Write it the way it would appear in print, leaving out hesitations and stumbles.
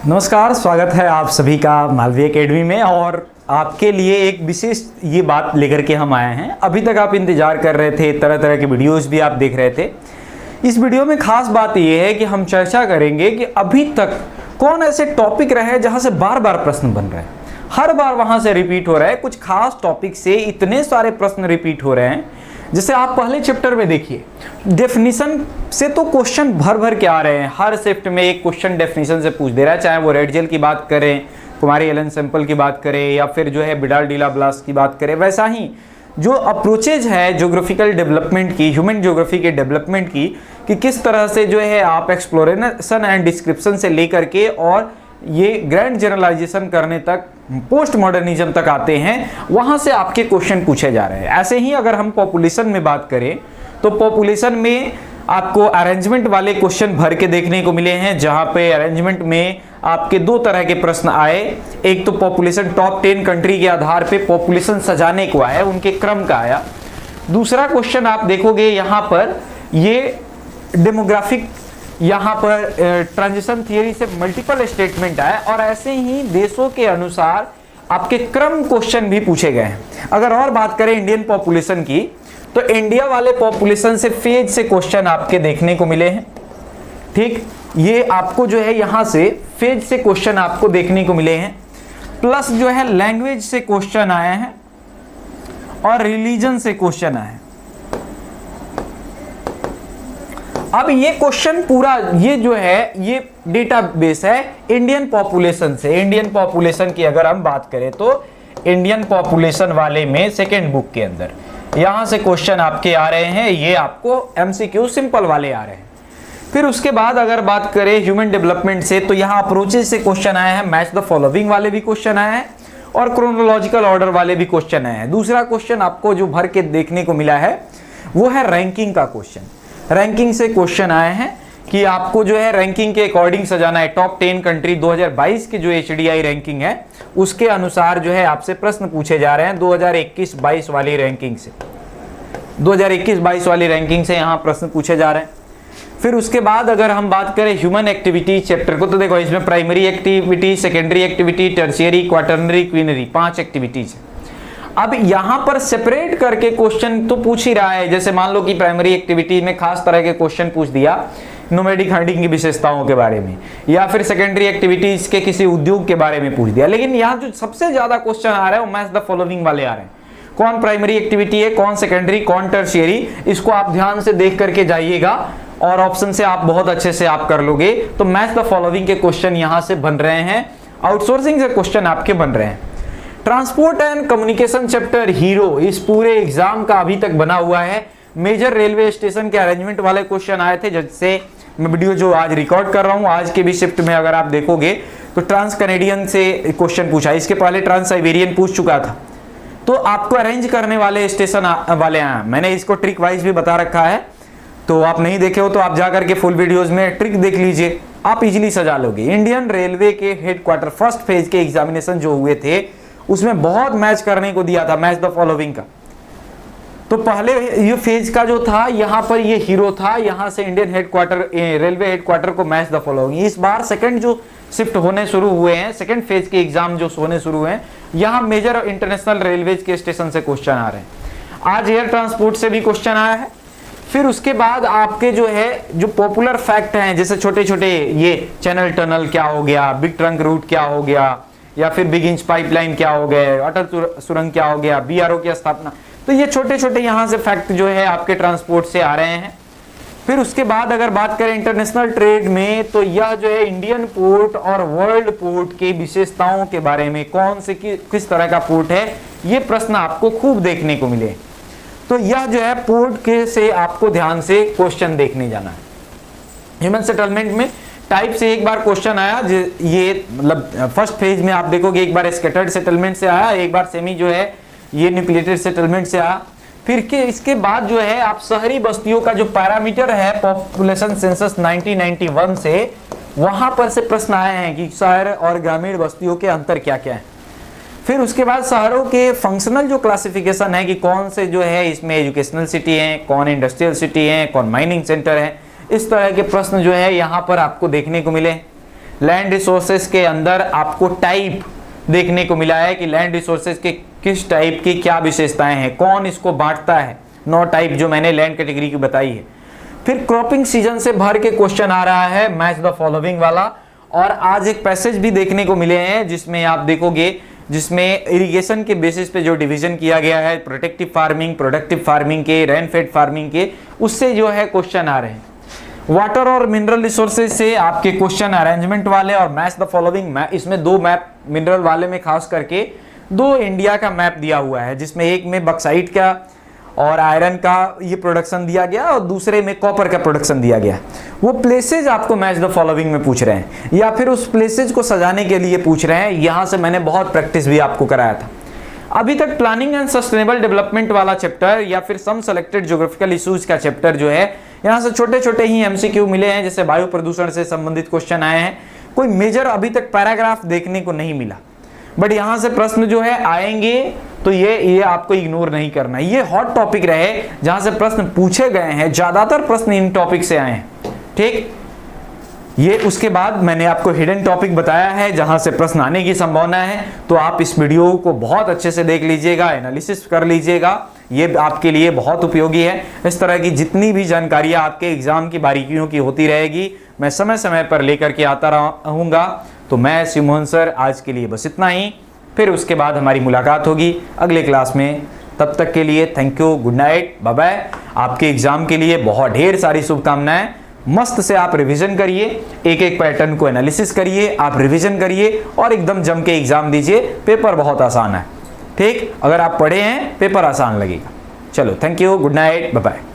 नमस्कार, स्वागत है आप सभी का मालवी एकेडमी में। और आपके लिए एक विशेष ये बात लेकर के हम आए हैं। अभी तक आप इंतज़ार कर रहे थे, तरह तरह के वीडियोस भी आप देख रहे थे। इस वीडियो में खास बात ये है कि हम चर्चा करेंगे कि अभी तक कौन ऐसे टॉपिक रहे जहाँ से बार बार प्रश्न बन रहे हैं, हर बार वहाँ से रिपीट हो रहा है। कुछ खास टॉपिक से इतने सारे प्रश्न रिपीट हो रहे हैं। जैसे आप पहले चैप्टर में देखिए, डेफिनेशन से तो क्वेश्चन भर भर के आ रहे हैं। हर शिफ्ट में एक क्वेश्चन डेफिनेशन से पूछ दे रहा है, चाहे वो रेडजेल की बात करें, कुमारी एलन सैंपल की बात करें, या फिर जो है बिडाल डीला ब्लास की बात करें। वैसा ही जो अप्रोचेज है ज्योग्राफिकल डेवलपमेंट की, ह्यूमन ज्योग्राफी के डेवलपमेंट की, कि किस तरह से जो है आप एक्सप्लोरेशन एंड डिस्क्रिप्शन से लेकर के और ये ग्रैंड जनरलाइजेशन करने तक, पोस्ट मॉडर्निज्म तक आते हैं, वहां से आपके क्वेश्चन पूछे जा रहे हैं। ऐसे ही अगर हम पॉपुलेशन में बात करें तो पॉपुलेशन में आपको अरेंजमेंट वाले क्वेश्चन भर के देखने को मिले हैं, जहां पे अरेंजमेंट में आपके दो तरह के प्रश्न आए। एक तो पॉपुलेशन टॉप 10 कंट्री के आधार पे पॉपुलेशन सजाने को आया, उनके क्रम का आया। दूसरा क्वेश्चन आप देखोगे यहाँ पर ये डेमोग्राफिक, यहाँ पर ट्रांजिशन थियरी से मल्टीपल स्टेटमेंट आए, और ऐसे ही देशों के अनुसार आपके क्रम क्वेश्चन भी पूछे गए हैं। अगर और बात करें इंडियन पॉपुलेशन की, तो इंडिया वाले पॉपुलेशन से फेज से क्वेश्चन आपके देखने को मिले हैं। ठीक, ये आपको जो है यहाँ से फेज से क्वेश्चन आपको देखने को मिले हैं, प्लस जो है लैंग्वेज से क्वेश्चन आए हैं और रिलीजन से क्वेश्चन आए हैं। अब ये क्वेश्चन पूरा, ये जो है ये डेटाबेस है इंडियन पॉपुलेशन से। इंडियन पॉपुलेशन की अगर हम बात करें तो इंडियन पॉपुलेशन वाले में सेकेंड बुक के अंदर यहां से क्वेश्चन आपके आ रहे हैं। ये आपको एमसीक्यू सिंपल वाले आ रहे हैं। फिर उसके बाद अगर बात करें ह्यूमन डेवलपमेंट से, तो यहाँ अप्रोचेज से क्वेश्चन आए हैं, मैच द फॉलोइंग वाले भी क्वेश्चन आए हैं, और क्रोनोलॉजिकल ऑर्डर वाले भी क्वेश्चन आए हैं। दूसरा क्वेश्चन आपको जो भर के देखने को मिला है वो है रैंकिंग का क्वेश्चन। रैंकिंग से क्वेश्चन आए हैं कि आपको जो है रैंकिंग के अकॉर्डिंग सजाना है। टॉप 10 कंट्री 2022 की जो HDI रैंकिंग है उसके अनुसार जो है आपसे प्रश्न पूछे जा रहे हैं 2021-22 वाली रैंकिंग से। 2021-22 वाली रैंकिंग से यहाँ प्रश्न पूछे जा रहे हैं। फिर उसके बाद अगर हम बात करें ह्यूमन एक्टिविटी चैप्टर को, तो देखो इसमें primary activity, secondary activity, tertiary, quaternary, quinary, 5 activities है। अब यहाँ पर सेपरेट करके क्वेश्चन तो पूछ ही रहा है। जैसे मान लो कि प्राइमरी एक्टिविटी में खास तरह के क्वेश्चन पूछ दिया नोमैडिक हर्डिंग की विशेषताओं के बारे में, या फिर सेकेंडरी एक्टिविटीज के किसी उद्योग के बारे में पूछ दिया। लेकिन यहाँ जो सबसे ज्यादा क्वेश्चन आ रहा है वो मैच द फॉलोइंग वाले आ रहे हैं। कौन प्राइमरी एक्टिविटी है, कौन सेकेंडरी, कौन टर्शियरी, इसको आप ध्यान से देख करके जाइएगा और ऑप्शन से आप बहुत अच्छे से आप कर लोगे। तो मैच द फॉलोइंग के क्वेश्चन यहाँ से बन रहे हैं, आउटसोर्सिंग से क्वेश्चन आपके बन रहे हैं। Transport and communication chapter hero इस पूरे एग्जाम का अभी तक बना हुआ है। मेजर रेलवे स्टेशन के अरेंजमेंट वाले क्वेश्चन आए थे, जिससे मैं वीडियो जो आज रिकॉर्ड कर रहा हूं, आज के भी शिफ्ट में अगर आप देखोगे तो ट्रांस कैनेडियन से क्वेश्चन पूछा, इसके पहले ट्रांस साइबेरियन पूछ चुका था। तो आपको अरेंज करने वाले स्टेशन वाले आए, मैंने इसको ट्रिक वाइज भी बता रखा है, तो आप नहीं देखे हो तो आप जाकर के फुल वीडियोज में ट्रिक देख लीजिए, आप इजिली सजा लोगे। इंडियन रेलवे के हेडक्वार्टर फर्स्ट फेज के एग्जामिनेशन जो हुए थे उसमें बहुत मैच करने को दिया था, मैच द फॉलोइंग का। तो पहले ये फेज का जो था यहाँ पर ये हीरो था, यहाँ से इंडियन हेडक्वार्टर, रेलवे हेडक्वार्टर को मैच द फॉलोइंग। इस बार सेकंड जो शिफ्ट होने शुरू हुए हैं, सेकंड फेज के एग्जाम जो होने शुरू हुए हैं, यहाँ मेजर इंटरनेशनल रेलवेज के स्टेशन से क्वेश्चन आ रहे हैं। आज एयर ट्रांसपोर्ट से भी क्वेश्चन आया है। फिर उसके बाद आपके जो है जो पॉपुलर फैक्ट हैं, जैसे छोटे छोटे ये चैनल टनल क्या हो गया, बिग ट्रंक रूट क्या हो गया, या फिर बिग इंच पाइपलाइन क्या हो गए, अटल सुरंग क्या हो गया, BRO की स्थापना, तो ये छोटे छोटे यहाँ से फैक्ट जो है आपके ट्रांसपोर्ट से आ रहे हैं। फिर उसके बाद अगर बात करें इंटरनेशनल ट्रेड में, तो यह जो है इंडियन पोर्ट और वर्ल्ड पोर्ट के विशेषताओं के बारे में, कौन से किस तरह का पोर्ट है, ये प्रश्न आपको खूब देखने को मिले। तो यह जो है पोर्ट के से आपको ध्यान से क्वेश्चन देखने जाना है। ह्यूमन सेटलमेंट में टाइप से एक बार क्वेश्चन आया, ये मतलब फर्स्ट फेज में आप देखोगे एक बार स्कैटर्ड सेटलमेंट से आया, एक बार सेमी जो है ये न्यूक्लिएटेड सेटलमेंट से आया। फिर के इसके बाद जो है आप शहरी बस्तियों का जो पैरामीटर है पॉपुलेशन सेंसस 1991 से, वहां पर से प्रश्न आए हैं कि शहर और ग्रामीण बस्तियों के अंतर क्या क्या है। फिर उसके बाद शहरों के फंक्शनल जो क्लासिफिकेशन है कि कौन से जो है इसमें एजुकेशनल सिटी है, कौन इंडस्ट्रियल सिटी है, कौन माइनिंग सेंटर है, इस तरह के प्रश्न जो है यहाँ पर आपको देखने को मिले। लैंड रिसोर्सेज के अंदर आपको टाइप देखने को मिला है कि लैंड रिसोर्सेज के किस टाइप की क्या विशेषताएं हैं, कौन इसको बांटता है, 9 टाइप जो मैंने लैंड कैटेगरी की बताई है। फिर क्रॉपिंग सीजन से भर के क्वेश्चन आ रहा है मैच द फॉलोइंग वाला, और आज एक पैसेज भी देखने को मिले हैं जिसमें आप देखोगे, जिसमें इरिगेशन के बेसिस पे जो डिवीजन किया गया है प्रोटेक्टिव फार्मिंग, प्रोडक्टिव फार्मिंग के, रेन फेड फार्मिंग के, उससे जो है क्वेश्चन आ रहे हैं। वाटर और मिनरल रिसोर्सेज से आपके क्वेश्चन अरेंजमेंट वाले और मैच द फॉलोइंग, इसमें 2 मैप मिनरल वाले में खास करके 2 इंडिया का मैप दिया हुआ है, जिसमें एक में बक्साइट का और आयरन का ये प्रोडक्शन दिया गया और दूसरे में कॉपर का प्रोडक्शन दिया गया। वो प्लेसेज आपको मैच द फॉलोइंग में पूछ रहे हैं या फिर उस प्लेसेज को सजाने के लिए पूछ रहे हैं। यहां से मैंने बहुत प्रैक्टिस भी आपको कराया था। अभी तक प्लानिंग एंड सस्टेनेबल डेवलपमेंट वाला चैप्टर या फिर सम सेलेक्टेड ज्योग्राफिकल इश्यूज का चैप्टर जो है, यहां से छोटे छोटे ही एमसीक्यू मिले हैं, जैसे वायु प्रदूषण से संबंधित क्वेश्चन आए हैं। कोई मेजर अभी तक पैराग्राफ देखने को नहीं मिला, बट यहां से प्रश्न जो है आएंगे तो ये आपको इग्नोर नहीं करना। ये हॉट टॉपिक रहे जहां से प्रश्न पूछे गए हैं, ज्यादातर प्रश्न इन टॉपिक से आए हैं, ठीक। ये उसके बाद मैंने आपको हिडन टॉपिक बताया है जहां से प्रश्न आने की संभावना है, तो आप इस वीडियो को बहुत अच्छे से देख लीजिएगा, एनालिसिस कर लीजिएगा, ये आपके लिए बहुत उपयोगी है। इस तरह की जितनी भी जानकारियां आपके एग्जाम की बारीकियों की होती रहेगी, मैं समय समय पर लेकर के आता रहूंगा। तो मैं शिव मोहन सर, आज के लिए बस इतना ही, फिर उसके बाद हमारी मुलाकात होगी अगले क्लास में। तब तक के लिए thank you, good night, bye bye. आपके एग्जाम के लिए बहुत ढेर सारी शुभकामनाएं। मस्त से आप रिवीजन करिए, एक एक पैटर्न को एनालिसिस करिए, आप रिवीजन करिए और एकदम जम के एग्जाम दीजिए। पेपर बहुत आसान है, ठीक। अगर आप पढ़े हैं पेपर आसान लगेगा। चलो, thank you, good night, bye bye.